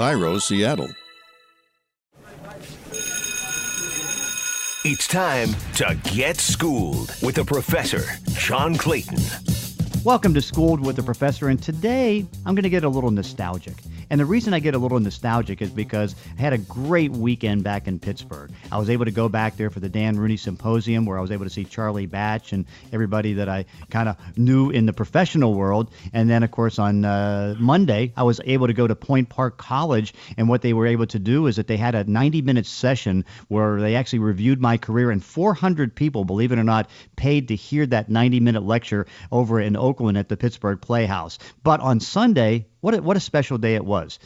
Cairo, Seattle. It's time to get schooled with the professor, John Clayton. Welcome to Schooled with the Professor, and today I'm going to get a little nostalgic. And the reason I get a little nostalgic is because I had a great weekend back in Pittsburgh. I was able to go back there for the Dan Rooney Symposium, where I was able to see Charlie Batch and everybody that I kind of knew in the professional world. And then, of course, on Monday, I was able to go to Point Park College, and what they were able to do is that they had a 90-minute session where they actually reviewed my career, and 400 people, believe it or not, paid to hear that 90-minute lecture over in Oakland at the Pittsburgh Playhouse. But on Sunday, what a special day it was.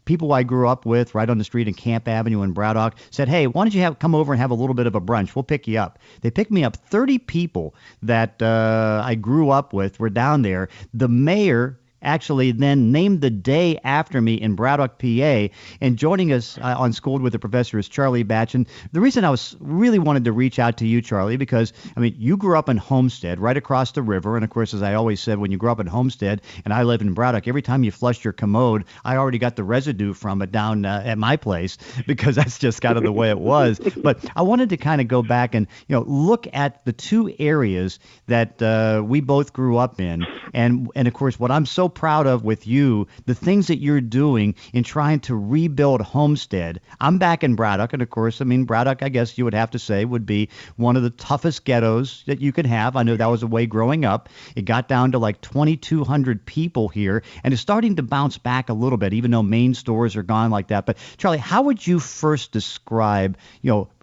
People I grew up with right on the street in Camp Avenue in Braddock said, hey, why don't you come over and have a little bit of a brunch? We'll pick you up. They picked me up. 30 people that I grew up with were down there. The mayor actually then named the day after me in Braddock, PA, and joining us on Schooled with the Professor is Charlie Batch. And the reason I really wanted to reach out to you, Charlie, because, I mean, you grew up in Homestead, right across the river, and of course, as I always said, when you grew up in Homestead, and I live in Braddock, every time you flushed your commode, I already got the residue from it down at my place, because that's just kind of the way it was. But I wanted to kind of go back and, look at the two areas that we both grew up in, and of course, what I'm so proud of with you, the things that you're doing in trying to rebuild Homestead. I'm back in Braddock, and of course, I mean, Braddock, I guess you would have to say, would be one of the toughest ghettos that you could have. I know that was the way growing up. It got down to like 2,200 people here, and it's starting to bounce back a little bit, even though main stores are gone like that. But Charlie, how would you first describe,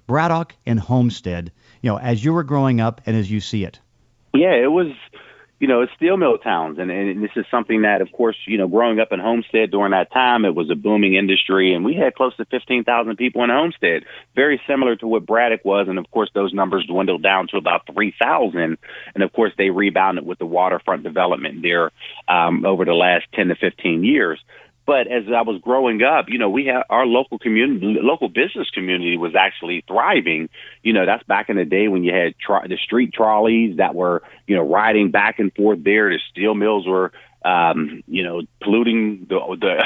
Braddock and Homestead, as you were growing up and as you see it? Yeah, it was, it's steel mill towns. And this is something that, of course, growing up in Homestead during that time, it was a booming industry. And we had close to 15,000 people in Homestead, very similar to what Braddock was. And, of course, those numbers dwindled down to about 3,000. And, of course, they rebounded with the waterfront development there over the last 10 to 15 years. But as I was growing up, we had our local business community was actually thriving. That's back in the day when you had the street trolleys that were, riding back and forth there. The steel mills were, polluting the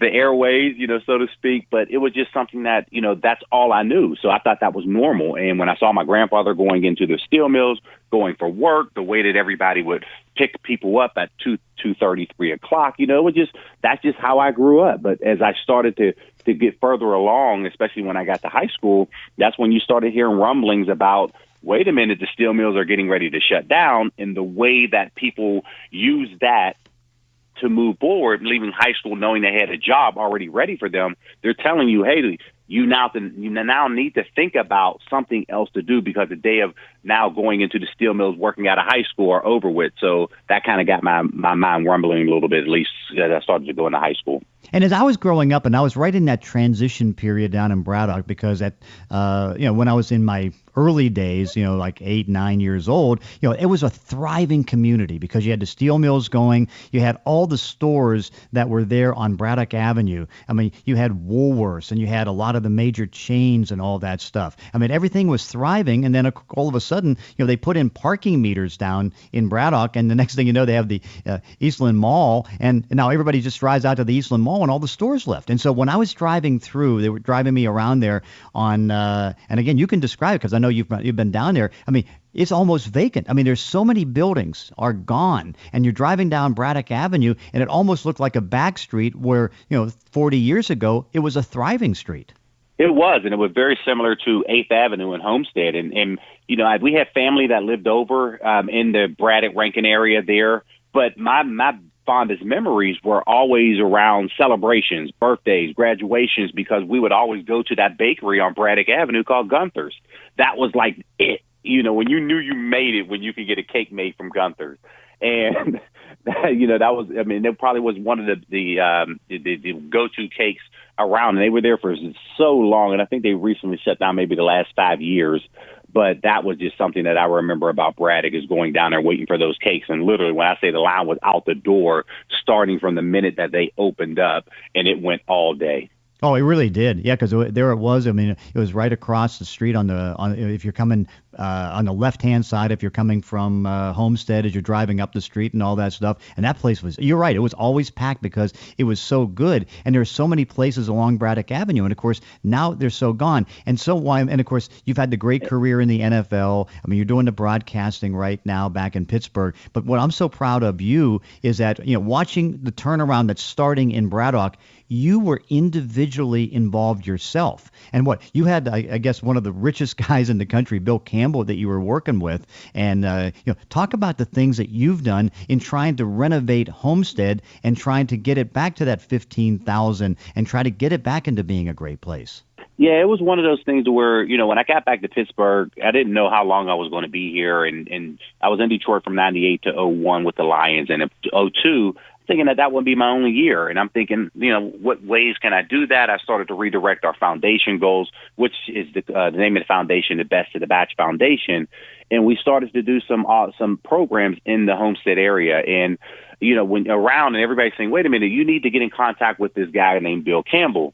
airways, so to speak. But it was just something that, that's all I knew. So I thought that was normal. And when I saw my grandfather going into the steel mills, going for work, the way that everybody would pick people up at 2:30, 3 o'clock, that's just how I grew up. But as I started to get further along, especially when I got to high school, that's when you started hearing rumblings about, wait a minute, the steel mills are getting ready to shut down. And the way that people use that to move forward, leaving high school knowing they had a job already ready for them, they're telling you, hey, you now need to think about something else to do, because the day of now going into the steel mills, working out of high school, are over with. So that kind of got my mind rumbling a little bit, at least as I started to go into high school. And as I was growing up, and I was right in that transition period down in Braddock, because when I was in my early days, like 8, 9 years old, it was a thriving community, because you had the steel mills going, you had all the stores that were there on Braddock Avenue. I mean, you had Woolworths, and you had a lot of the major chains and all that stuff. I mean, everything was thriving, and then all of a sudden, they put in parking meters down in Braddock, and the next thing you know, they have the Eastland Mall, and now everybody just drives out to the Eastland Mall, and all the stores left. And so when I was driving through, they were driving me around there on, and again, you can describe it because I know you've been down there. I mean, it's almost vacant. I mean, there's so many buildings are gone, and you're driving down Braddock Avenue, and it almost looked like a back street where, 40 years ago, it was a thriving street. It was, and it was very similar to 8th Avenue in Homestead. And we had family that lived over in the Braddock Rankin area there, but my fondest memories were always around celebrations, birthdays, graduations, because we would always go to that bakery on Braddock Avenue called Gunther's. That was like it, when you knew you made it, when you could get a cake made from Gunther's. And, that was, that probably was one of the go-to cakes around. And they were there for so long. And I think they recently shut down maybe the last 5 years. But that was just something that I remember about Braddock, is going down there waiting for those cakes. And literally, when I say the line was out the door, starting from the minute that they opened up, and it went all day. Oh, it really did. Yeah, because there it was. I mean, it was right across the street on if you're coming on the left-hand side, if you're coming from Homestead as you're driving up the street and all that stuff. And that place was, you're right, it was always packed because it was so good. And there are so many places along Braddock Avenue. And of course, now they're so gone. And so why? And of course, you've had the great career in the NFL. I mean, you're doing the broadcasting right now back in Pittsburgh. But what I'm so proud of you is that, watching the turnaround that's starting in Braddock, you were individually involved yourself. And what you had, I guess, one of the richest guys in the country, Bill Campbell, that you were working with. And, talk about the things that you've done in trying to renovate Homestead and trying to get it back to that 15,000 and try to get it back into being a great place. Yeah, it was one of those things where, when I got back to Pittsburgh, I didn't know how long I was going to be here. And I was in Detroit from 98 to 01 with the Lions. And in 02, thinking that would be my only year. And I'm thinking, what ways can I do that? I started to redirect our foundation goals, which is the name of the foundation, the Best of the Batch Foundation. And we started to do some programs in the Homestead area. And, when around and everybody's saying, wait a minute, you need to get in contact with this guy named Bill Campbell.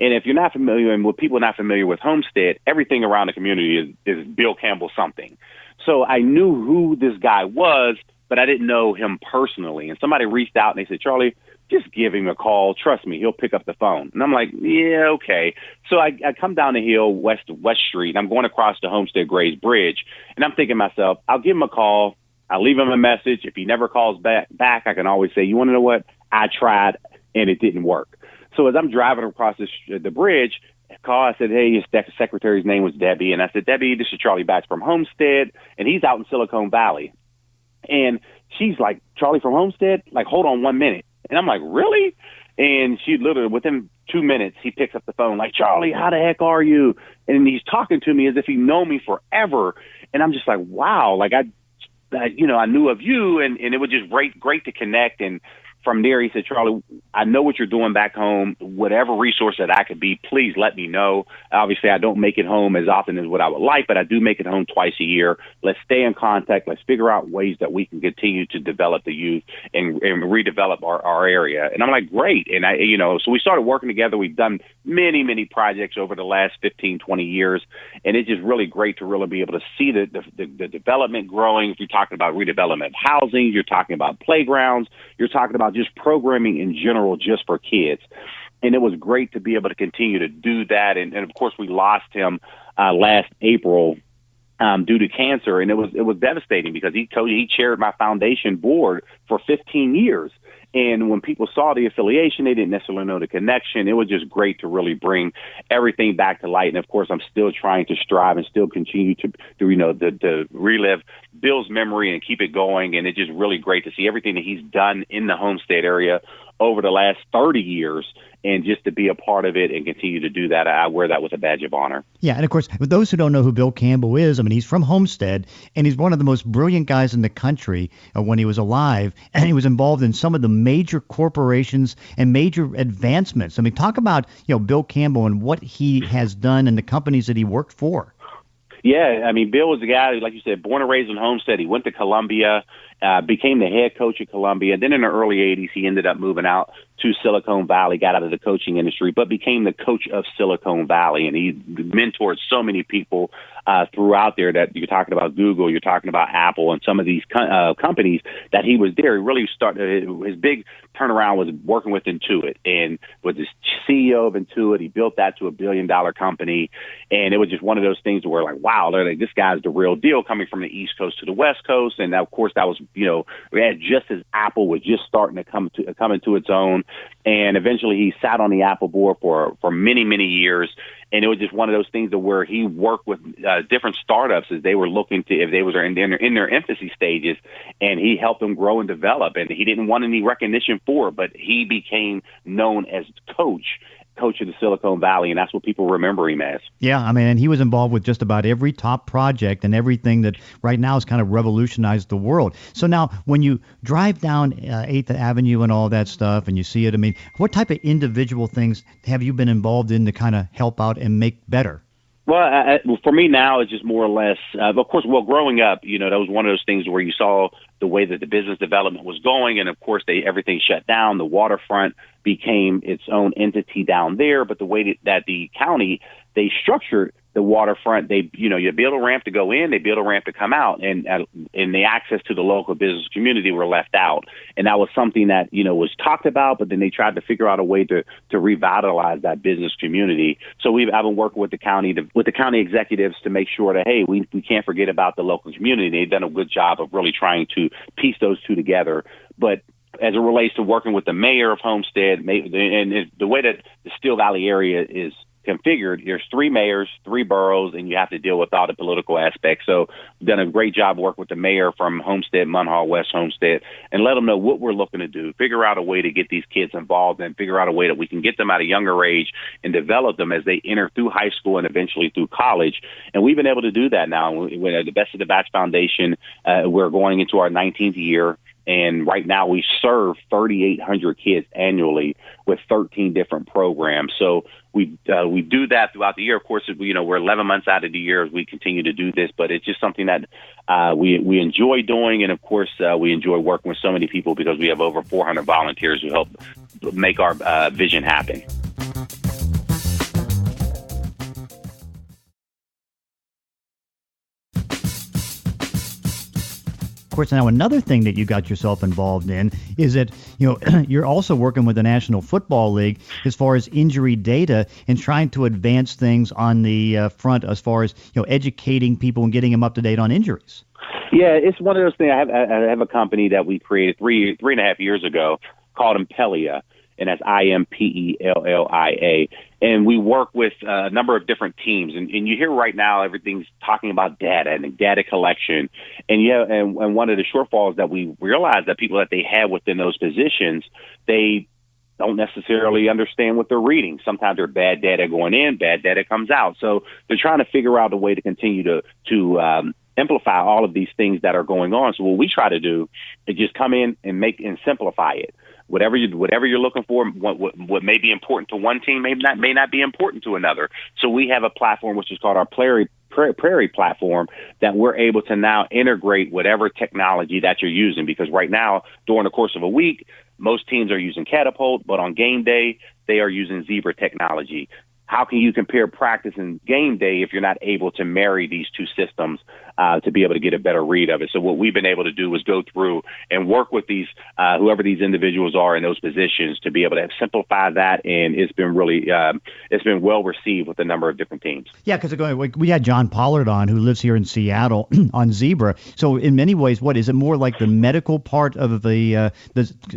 And if you're not familiar, and with people not familiar with Homestead, everything around the community is Bill Campbell something. So I knew who this guy was, but I didn't know him personally. And somebody reached out and they said, Charlie, just give him a call. Trust me, he'll pick up the phone. And I'm like, yeah, okay. So I come down the hill, West Street, and I'm going across the Homestead Grays Bridge. And I'm thinking to myself, I'll give him a call. I'll leave him a message. If he never calls back, I can always say, you want to know what? I tried and it didn't work. So as I'm driving across the bridge, I said, hey, his secretary's name was Debbie. And I said, Debbie, this is Charlie Batch from Homestead, and he's out in Silicon Valley. And she's like, Charlie from Homestead? Like, hold on 1 minute. And I'm like, really? And she literally, within 2 minutes, he picks up the phone like, Charlie, how the heck are you? And he's talking to me as if he known me forever. And I'm just like, wow, like I knew of you, and it was just great to connect. And from there, he said, Charlie, I know what you're doing back home. Whatever resource that I could be, please let me know. Obviously, I don't make it home as often as what I would like, but I do make it home twice a year. Let's stay in contact. Let's figure out ways that we can continue to develop the youth and redevelop our area. And I'm like, great. And so we started working together. We've done many, many projects over the last 15, 20 years. And it's just really great to really be able to see the development growing. If you're talking about redevelopment of housing, you're talking about playgrounds, you're talking about just programming in general just for kids. And it was great to be able to continue to do that. And of course, we lost him last April due to cancer. And it was devastating because he chaired my foundation board for 15 years. And when people saw the affiliation, they didn't necessarily know the connection. It was just great to really bring everything back to light. And of course, I'm still trying to strive and still continue to relive Bill's memory and keep it going. And it's just really great to see everything that he's done in the Homestead area over the last 30 years, and just to be a part of it and continue to do that, I wear that with a badge of honor. Yeah, and of course, for those who don't know who Bill Campbell is, I mean, he's from Homestead, and he's one of the most brilliant guys in the country when he was alive, and he was involved in some of the major corporations and major advancements. I mean, talk about, Bill Campbell and what he has done and the companies that he worked for. Yeah, I mean, Bill was a guy, like you said, born and raised in Homestead. He went to Columbia, became the head coach at Columbia. Then in the early 80s, he ended up moving out to Silicon Valley, got out of the coaching industry, but became the coach of Silicon Valley. And he mentored so many people throughout there that you're talking about Google, you're talking about Apple, and some of these companies that he was there. He really started, his big turnaround was working with Intuit, and was the CEO of Intuit. He built that to $1 billion company. And it was just one of those things where, like, wow, this guy's the real deal, coming from the East Coast to the West Coast. And of course, that was, just as Apple was just starting to come into its own. And eventually he sat on the Apple board for many, many years. And it was just one of those things where he worked with different startups as they were looking to, if they were in their infancy stages, and he helped them grow and develop. And he didn't want any recognition for it, but he became known as coach of the Silicon Valley, and that's what people remember him as. Yeah, I mean, and he was involved with just about every top project and everything that right now has kind of revolutionized the world. So now, when you drive down 8th Avenue and all that stuff, and you see it, I mean, what type of individual things have you been involved in to kind of help out and make better? Well, for me now, it's just more or less, of course, well, growing up, that was one of those things where you saw the way that the business development was going. And of course, everything shut down. The waterfront became its own entity down there. But the way that the county, they structured the waterfront, you build a ramp to go in, they build a ramp to come out, and the access to the local business community were left out. And that was something that, was talked about, but then they tried to figure out a way to revitalize that business community. So I've been working with the county executives to make sure that, hey, we can't forget about the local community. They've done a good job of really trying to piece those two together. But as it relates to working with the mayor of Homestead, and the way that the Steel Valley area is configured, there's 3 mayors, 3 boroughs, and you have to deal with all the political aspects. So we've done a great job working with the mayor from Homestead, Munhall, West Homestead, and let them know what we're looking to do, figure out a way to get these kids involved and figure out a way that we can get them at a younger age and develop them as they enter through high school and eventually through college. And we've been able to do that now. With the Best of the Batch Foundation, we're going into our 19th year. And right now we serve 3,800 kids annually with 13 different programs. So we do that throughout the year. Of course, we're 11 months out of the year as we continue to do this, but it's just something that we enjoy doing. And of course, we enjoy working with so many people because we have over 400 volunteers who help make our vision happen. Of course, now another thing that you got yourself involved in is that you're also working with the National Football League as far as injury data and trying to advance things on the front as far as educating people and getting them up to date on injuries. Yeah, it's one of those things. I have a company that we created three and a half years ago called Impelia, and that's IMPELLIA. And we work with a number of different teams. And you hear right now everything's talking about data and data collection. And one of the shortfalls that we realized that people that they have within those positions, they don't necessarily understand what they're reading. Sometimes there's bad data going in, bad data comes out. So they're trying to figure out a way to continue to amplify all of these things that are going on. So what we try to do is just come in and simplify it. Whatever you're looking for, what may be important to one team may not be important to another. So we have a platform which is called our Prairie platform that we're able to now integrate whatever technology that you're using. Because right now, during the course of a week, most teams are using Catapult, but on game day, they are using Zebra technology. How can you compare practice and game day if you're not able to marry these two systems to be able to get a better read of it? So what we've been able to do is go through and work with these whoever these individuals are in those positions to be able to simplify that, and it's been really it's been well received with a number of different teams. Yeah, because we had John Pollard on, who lives here in Seattle, on Zebra. So in many ways, what is it more like the medical part of the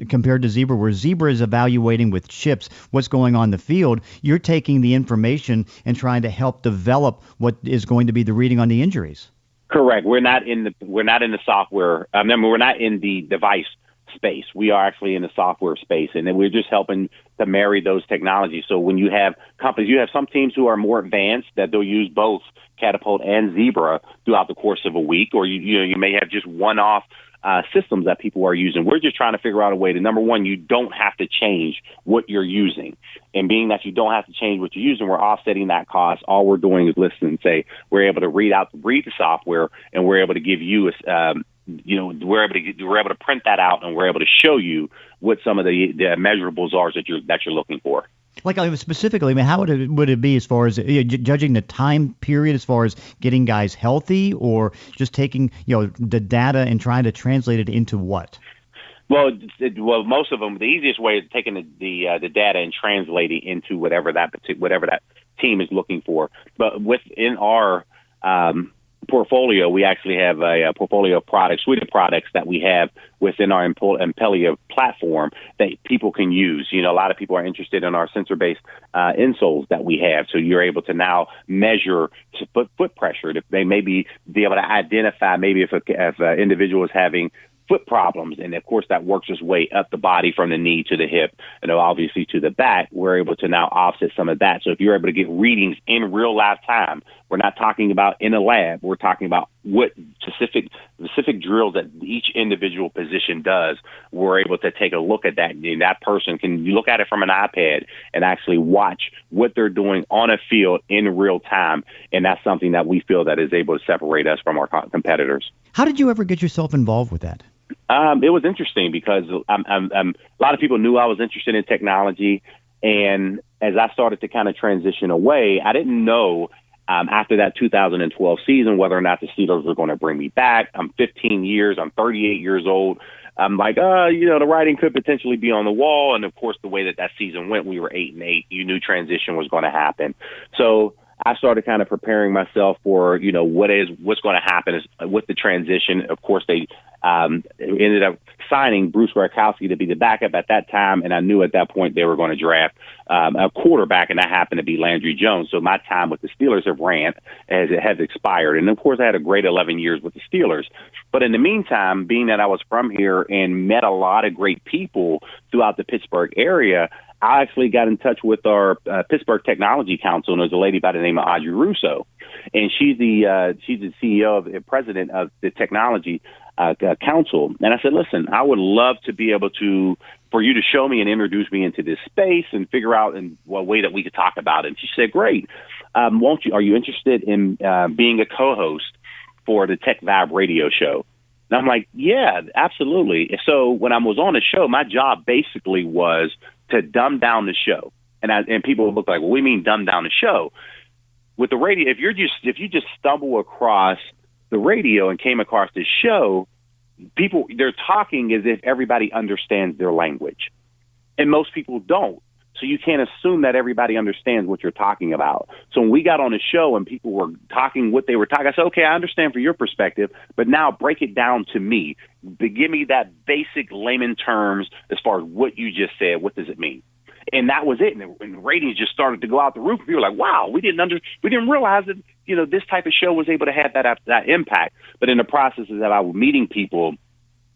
compared to Zebra, where Zebra is evaluating with chips what's going on in the field? You're taking the information and trying to help develop what is going to be the reading on the injuries. Correct. We're not in the software. Remember, we're not in the device space. We are actually in the software space, and then we're just helping to marry those technologies. So when you have companies, you have some teams who are more advanced that they'll use both Catapult and Zebra throughout the course of a week, or you may have just one-off systems that people are using. We're just trying to figure out a way to, number one, you don't have to change what you're using. And being that you don't have to change what you're using, we're offsetting that cost. All we're doing is listen and say, we're able to read the software, and we're able to give you we're able to print that out, and we're able to show you what some of the measurables are that you're looking for. Like specifically, I mean, how would it be as far as judging the time period, as far as getting guys healthy, or just taking the data and trying to translate it into what? Well, most of them, the easiest way is taking the data and translating into whatever that team is looking for. But within our portfolio, we actually have a portfolio of products, suite of products that we have within our Impelia platform that people can use. A lot of people are interested in our sensor-based insoles that we have. So you're able to now measure foot pressure. They may be able to identify maybe if an individual is having foot problems, and of course that works its way up the body from the knee to the hip and obviously to the back. We're able to now offset some of that. So if you're able to get readings in real live time, we're not talking about in a lab, we're talking about what to specific drills that each individual position does. We're able to take a look at that, and that person can look at it from an iPad and actually watch what they're doing on a field in real time. And that's something that we feel that is able to separate us from our competitors. How did you ever get yourself involved with that? It was interesting because a lot of people knew I was interested in technology. And as I started to kind of transition away, I didn't know after that 2012 season whether or not the Steelers were going to bring me back. I'm 15 years. I'm 38 years old. I'm like, the writing could potentially be on the wall. And, of course, the way that season went, we were 8-8. You knew transition was going to happen. So I started kind of preparing myself for, what's going to happen with the transition. Of course, they ended up signing Bruce Gradkowski to be the backup at that time, and I knew at that point they were going to draft a quarterback, and that happened to be Landry Jones. So my time with the Steelers has expired. And, of course, I had a great 11 years with the Steelers. But in the meantime, being that I was from here and met a lot of great people throughout the Pittsburgh area, I actually got in touch with our Pittsburgh Technology Council, and there's a lady by the name of Audrey Russo, and she's the CEO and president of the Technology Council. And I said, listen, I would love to be able for you to show me and introduce me into this space and figure out in what way that we could talk about it. And she said, great. Are you interested in being a co-host for the Tech Vibe radio show? And I'm like, yeah, absolutely. So when I was on the show, my job basically was to dumb down the show. And people would look like, well, we mean dumb down the show. With the radio, if you just stumble across the radio and came across this show, they're talking as if everybody understands their language. And most people don't. So you can't assume that everybody understands what you're talking about. So when we got on the show and people were talking what they were talking, I said, okay, I understand from your perspective, but now break it down to me. Give me that basic layman terms as far as what you just said. What does it mean? And that was it. And the ratings just started to go out the roof. We were like, wow, we didn't realize that, this type of show was able to have that impact. But in the process of that, I was meeting people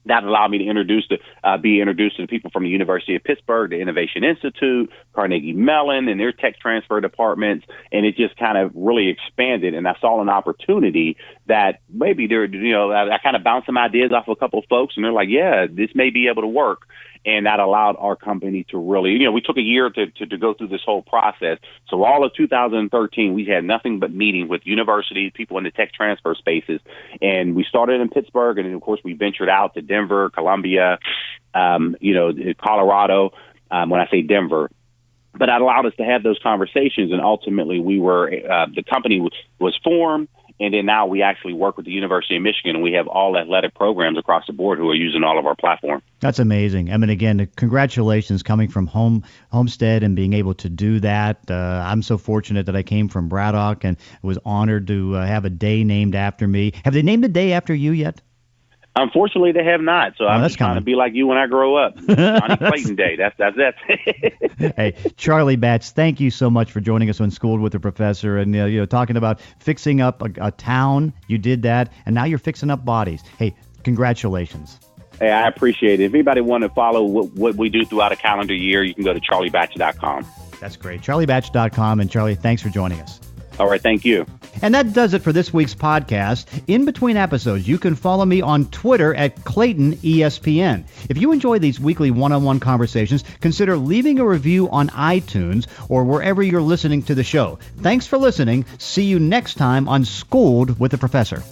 that allowed me to be introduced to the people from the University of Pittsburgh, the Innovation Institute, Carnegie Mellon, and their tech transfer departments. And it just kind of really expanded. And I saw an opportunity that maybe I kind of bounced some ideas off a couple of folks, and they're like, yeah, this may be able to work. And that allowed our company to really, we took a year to go through this whole process. So all of 2013, we had nothing but meetings with universities, people in the tech transfer spaces. And we started in Pittsburgh. And then, of course, we ventured out to Denver, Columbia, Colorado, when I say Denver. But that allowed us to have those conversations. And ultimately, the company was formed. And then now we actually work with the University of Michigan, and we have all athletic programs across the board who are using all of our platform. That's amazing. I mean, again, congratulations coming from Homestead and being able to do that. I'm so fortunate that I came from Braddock and was honored to have a day named after me. Have they named a day after you yet? Unfortunately, they have not. So I'm just trying to be like you when I grow up. Johnny Clayton Day. That's it. Hey, Charlie Batch, thank you so much for joining us on Schooled with the Professor and talking about fixing up a town. You did that, and now you're fixing up bodies. Hey, congratulations. Hey, I appreciate it. If anybody want to follow what we do throughout a calendar year, you can go to charliebatch.com. That's great. charliebatch.com. And Charlie, thanks for joining us. All right, thank you. And that does it for this week's podcast. In between episodes, you can follow me on Twitter at Clayton ESPN. If you enjoy these weekly one-on-one conversations, consider leaving a review on iTunes or wherever you're listening to the show. Thanks for listening. See you next time on Schooled with the Professor.